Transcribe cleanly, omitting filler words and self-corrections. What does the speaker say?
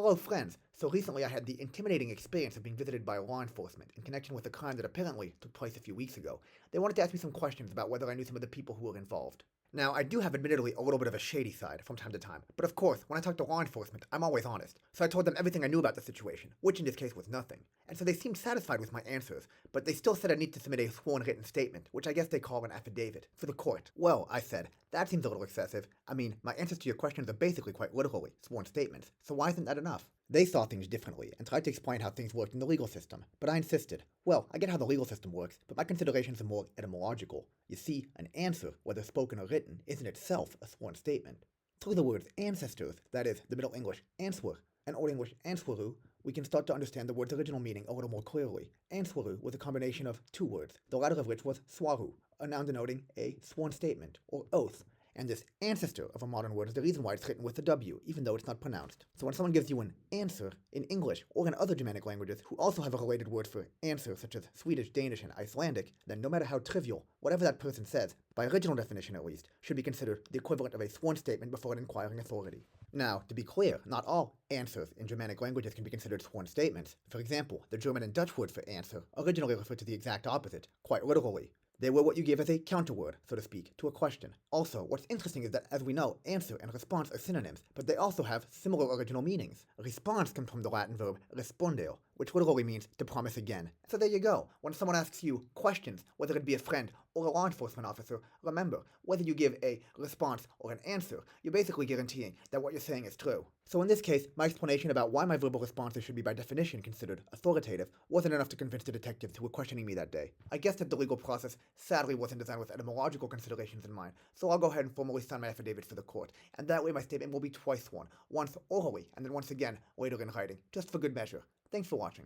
Hello friends! So recently I had the intimidating experience of being visited by law enforcement in connection with a crime that apparently took place a few weeks ago. They wanted to ask me some questions about whether I knew some of the people who were involved. Now, I do have admittedly a little bit of a shady side from time to time, but of course, when I talk to law enforcement, I'm always honest. So I told them everything I knew about the situation, which in this case was nothing. And so they seemed satisfied with my answers, but they still said I need to submit a sworn written statement, which I guess they call an affidavit, for the court. Well, I said, that seems a little excessive. I mean, my answers to your questions are basically quite literally sworn statements, so why isn't that enough? They saw things differently and tried to explain how things worked in the legal system, but I insisted. Well, I get how the legal system works, but my considerations are more etymological. You see, an answer, whether spoken or written, isn't itself a sworn statement. Through the words ancestors, that is, the Middle English answer, and Old English answeru, we can start to understand the word's original meaning a little more clearly. Answeru was a combination of two words, the latter of which was svaru, a noun denoting a sworn statement, or oath. And this ancestor of a modern word is the reason why it's written with a W, even though it's not pronounced. So when someone gives you an answer in English or in other Germanic languages who also have a related word for answer, such as Swedish, Danish, and Icelandic, then no matter how trivial, whatever that person says, by original definition at least, should be considered the equivalent of a sworn statement before an inquiring authority. Now, to be clear, not all answers in Germanic languages can be considered sworn statements. For example, the German and Dutch word for answer originally referred to the exact opposite, quite literally. They were what you give as a counterword, so to speak, to a question. Also, what's interesting is that, as we know, answer and response are synonyms, but they also have similar original meanings. Response comes from the Latin verb respondeo, which literally means to promise again. So there you go. When someone asks you questions, whether it be a friend or a law enforcement officer, remember, whether you give a response or an answer, you're basically guaranteeing that what you're saying is true. So in this case, my explanation about why my verbal responses should be by definition considered authoritative wasn't enough to convince the detectives who were questioning me that day. I guess that the legal process sadly wasn't designed with etymological considerations in mind, so I'll go ahead and formally sign my affidavit for the court, and that way my statement will be twice sworn, once orally, and then once again later in writing, just for good measure. Thanks for watching.